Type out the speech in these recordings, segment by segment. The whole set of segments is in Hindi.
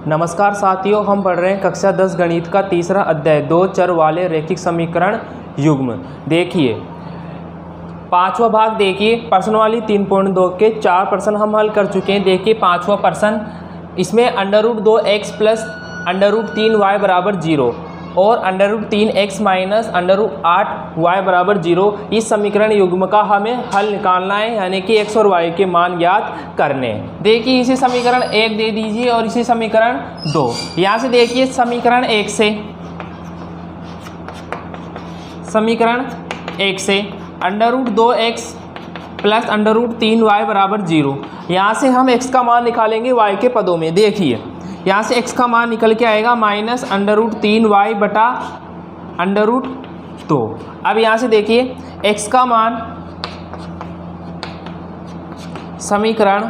नमस्कार साथियों, हम पढ़ रहे हैं कक्षा 10 गणित का तीसरा अध्याय दो चर वाले रैखिक समीकरण युग्म। देखिए पांचवा भाग, देखिए प्रश्न वाली 3.2 के 4 प्रश्न हम हल कर चुके हैं। देखिए पांचवा प्रश्न, इसमें √2x प्लस √3y बराबर 0 और √3x माइनस √8y बराबर 0 इस समीकरण युग्म का हमें हल निकालना है, यानी कि x और y के मान ज्ञात करने। देखिए इसे समीकरण 1 दे दीजिए और इसे समीकरण 2। यहाँ से देखिए समीकरण 1 से √2x प्लस √3y बराबर 0। यहाँ से हम x का मान निकालेंगे y के पदों में। देखिए यहाँ से x का मान निकल के आएगा माइनस √3y बटा √2। अब यहाँ से देखिए x का मान समीकरण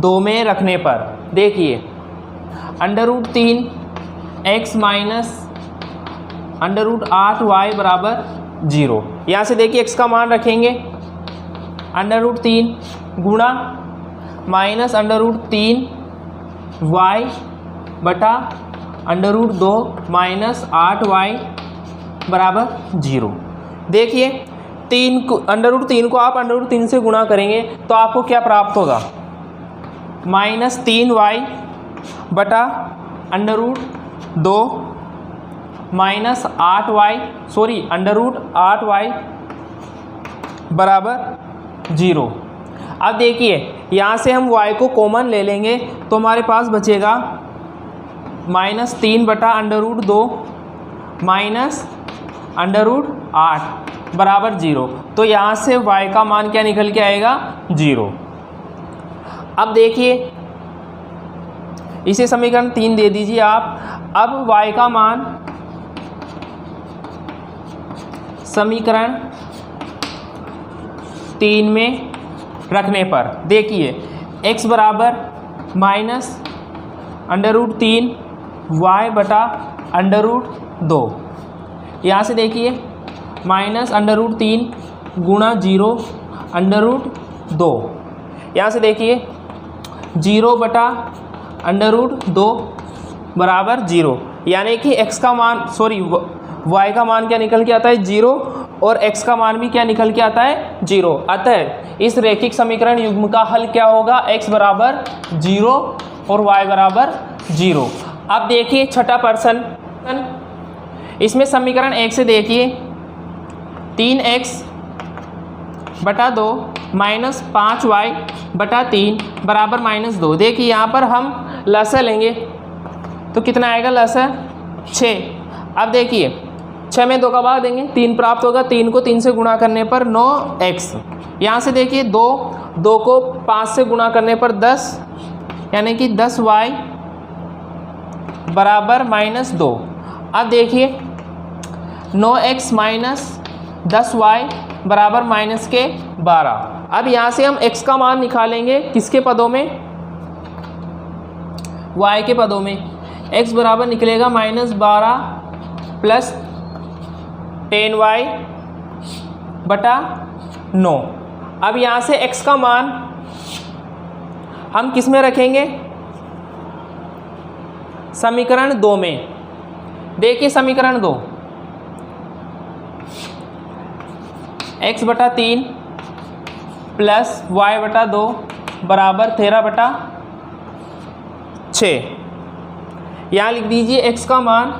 2 में रखने पर, देखिए √3x माइनस √8y बराबर 0। यहाँ से देखिए x का मान रखेंगे √3 गुणा माइनस √3y बटा √2 माइनस 8y बराबर 0। देखिए √3 को आप √3 से गुणा करेंगे तो आपको क्या प्राप्त होगा, माइनस 3y बटा √2 माइनस 8y बराबर 0। अब देखिए यहाँ से हम y को कॉमन ले लेंगे तो हमारे पास बचेगा माइनस 3 बटा √2 माइनस √8 बराबर 0। तो यहाँ से y का मान क्या निकल के आएगा, 0। अब देखिए इसे समीकरण 3 दे दीजिए आप। अब y का मान समीकरण 3 में रखने पर, देखिए x बराबर माइनस √3y बटा √2। यहाँ से देखिए माइनस √3 गुणा 0 √2। यहाँ से देखिए 0 बटा √2 बराबर 0, यानी कि x का मान y का मान क्या निकल के आता है, 0, और x का मान भी क्या निकल के आता है, 0। अतः इस रैखिक समीकरण युग्म का हल क्या होगा, x बराबर 0 और y बराबर 0। अब देखिए छठा प्रश्न, इसमें समीकरण 1 से देखिए 3x बटा 2 माइनस 5y बटा 3 बराबर -2। देखिए यहाँ पर हम लसा लेंगे तो कितना आएगा, लसा 6। अब देखिए 6 में 2 का भाग देंगे, 3 प्राप्त होगा। 3 को 3 से गुणा करने पर 9x। यहाँ से देखिए 2 को 5 से गुणा करने पर 10, यानी कि 10y बराबर -2। अब देखिए 9x माइनस 10y बराबर -12। अब यहाँ से हम x का मान निकालेंगे किसके पदों में, y के पदों में। x बराबर निकलेगा -12 प्लस 10y बटा 9। अब यहाँ से x का मान हम किस में रखेंगे, समीकरण 2 में। देखिए समीकरण 2, x बटा 3 प्लस y बटा 2 बराबर 13 बटा 6। यहाँ लिख दीजिए x का मान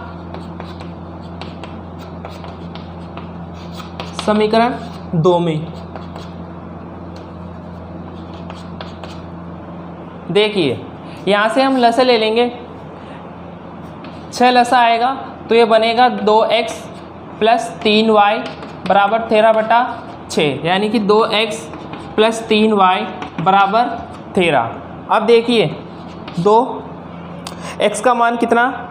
समीकरण 2 में। देखिए यहाँ से हम लसा ले लेंगे, 6 लसा आएगा तो ये बनेगा 2x प्लस 3y बराबर 13 बटा 6, यानी कि 2x प्लस 3y बराबर 13। अब देखिए 2x का मान कितना,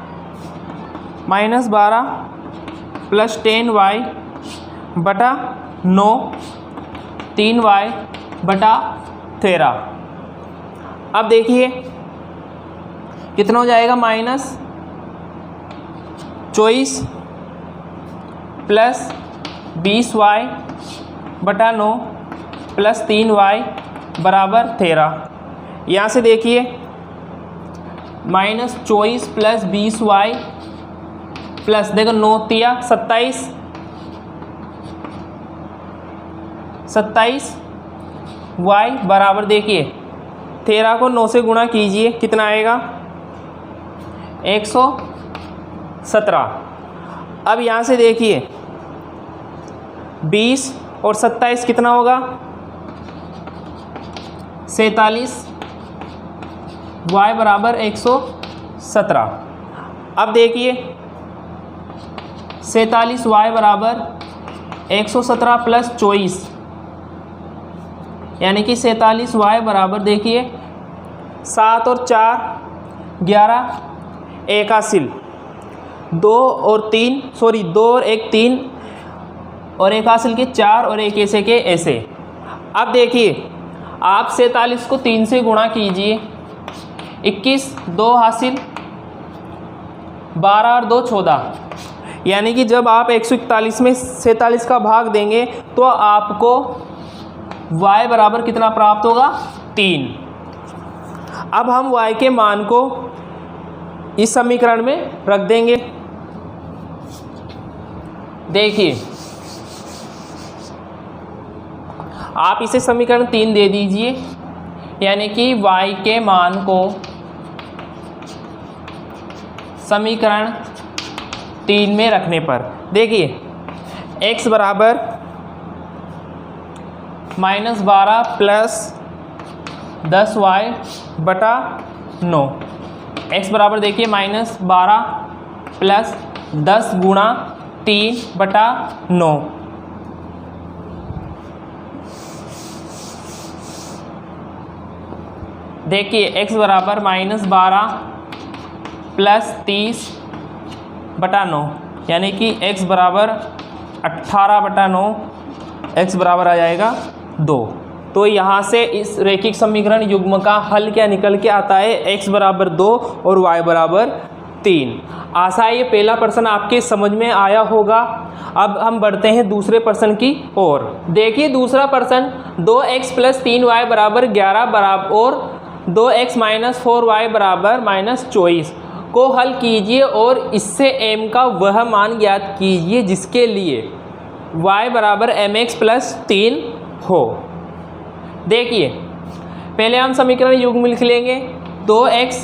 -12 प्लस 10y बटा 9, 3y बटा 13। अब देखिए कितना हो जाएगा, -24 प्लस 20y बटा 9 प्लस 3y बराबर 13। यहाँ से देखिए माइनस 24 प्लस 20y प्लस देखो 9 तिया 27 y बराबर देखिए 13 को 9 से गुणा कीजिए कितना आएगा 117। अब यहाँ से देखिए 20 और 27 कितना होगा 47 y बराबर 117। अब देखिए 47 y बराबर 117 प्लस 24 यानी कि 47 y बराबर देखिए 7 और 4 11 एक हासिल 2 और 1 3 और एक हासिल के 4 और एक ऐसे के ऐसे। अब देखिए आप 47 को 3 से गुणा कीजिए 21 2 हासिल 12 और 2 14 यानी कि जब आप 141 में 47 का भाग देंगे तो आपको y बराबर कितना प्राप्त होगा 3। अब हम y के मान को इस समीकरण में रख देंगे। देखिए आप इसे समीकरण 3 दे दीजिए यानी कि y के मान को समीकरण 3 में रखने पर देखिए x बराबर -12 प्लस 10y बटा 9 x बराबर देखिए -12 प्लस 10 गुणा 3 बटा 9 देखिए x बराबर -12 प्लस 30 बटा 9 यानी कि x बराबर 18 बटा 9 x बराबर आ जाएगा 2। तो यहाँ से इस रैखिक समीकरण युग्म का हल क्या निकल के आता है x बराबर 2 और y बराबर 3। आशा है ये पहला प्रश्न आपके समझ में आया होगा। अब हम बढ़ते हैं दूसरे प्रश्न की ओर। देखिए दूसरा प्रश्न 2x प्लस 3y बराबर 11 बराबर और 2x माइनस 4y बराबर -24 को हल कीजिए और इससे m का वह मान ज्ञात कीजिए जिसके लिए y बराबर mx प्लस 3 हो। देखिए पहले हम समीकरण युग्म लिख लेंगे 2x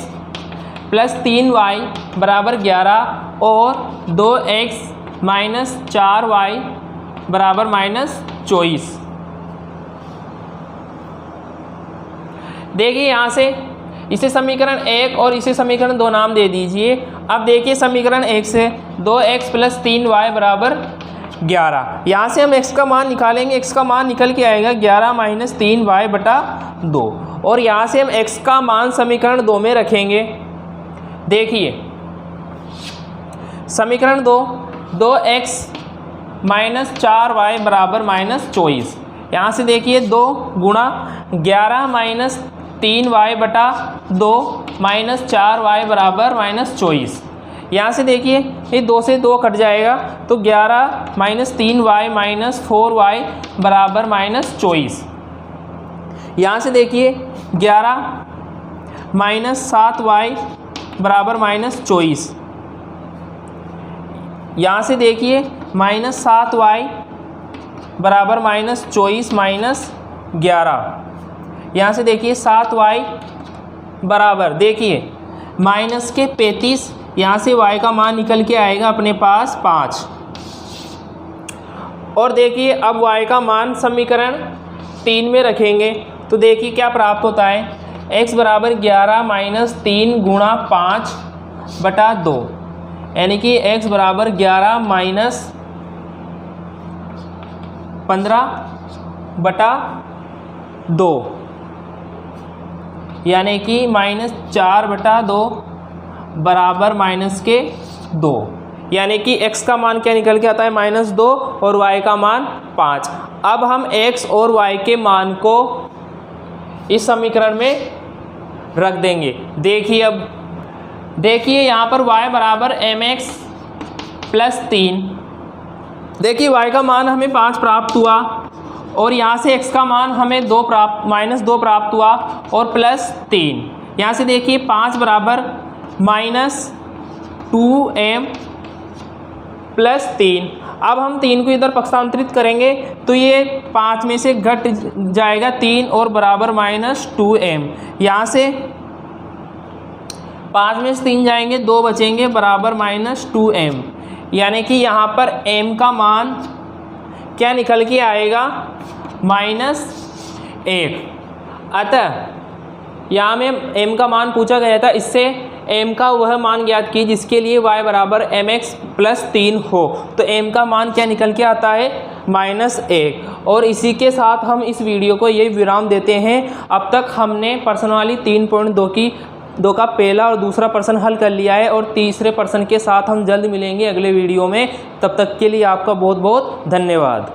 प्लस 3y बराबर 11 और 2x माइनस 4y बराबर -24। देखिए यहाँ से इसे समीकरण 1 और इसे समीकरण 2 नाम दे दीजिए। अब देखिए समीकरण 1 से 2x प्लस 3y बराबर 11 यहाँ से हम x का मान निकालेंगे। x का मान निकल के आएगा 11 माइनस 3y बटा 2 और यहाँ से हम x का मान समीकरण 2 में रखेंगे। देखिए समीकरण 2x माइनस 4y बराबर -24 यहाँ से देखिए 2 गुणा 11 माइनस 3y बटा 2 माइनस 4y बराबर -24। यहाँ से देखिए ये 2 से 2 कट जाएगा तो 11 माइनस 3y माइनस 4y बराबर -24। यहाँ से देखिए 11 माइनस 7y बराबर -24। यहाँ से देखिए -7y बराबर -24 माइनस 11। यहाँ से देखिए 7y बराबर देखिए माइनस के 35। यहाँ से y का मान निकल के आएगा अपने पास 5। और देखिए अब y का मान समीकरण 3 में रखेंगे तो देखिए क्या प्राप्त होता है x बराबर 11 माइनस 3 गुणा 5 बटा 2 यानी कि x बराबर 11 माइनस 15 बटा 2 यानी कि -4 बटा 2 बराबर -2 यानी कि x का मान क्या निकल के आता है -2 और y का मान 5। अब हम x और y के मान को इस समीकरण में रख देंगे। देखिए अब देखिए यहाँ पर y बराबर mx प्लस 3। देखिए y का मान हमें 5 प्राप्त हुआ और यहाँ से x का मान हमें -2 प्राप्त हुआ और +3। यहाँ से देखिए 5 बराबर माइनस 2m प्लस 3। अब हम 3 को इधर पक्षांतरित करेंगे तो ये 5 में से घट जाएगा 3 और बराबर माइनस 2m। यहाँ से 5 में से 3 जाएंगे, 2 बचेंगे बराबर माइनस 2m। यानी कि यहाँ पर m का मान क्या निकल के आएगा, -1। अतः यहाँ में m का मान पूछा गया था, इससे m का वह मान ज्ञात की जिसके लिए y बराबर mx प्लस 3 हो। तो m का मान क्या निकल के आता है, -1। और इसी के साथ हम इस वीडियो को यही विराम देते हैं। अब तक हमने प्रश्नावली 3.2 का पहला और दूसरा प्रश्न हल कर लिया है और तीसरे प्रश्न के साथ हम जल्द मिलेंगे अगले वीडियो में। तब तक के लिए आपका बहुत बहुत धन्यवाद।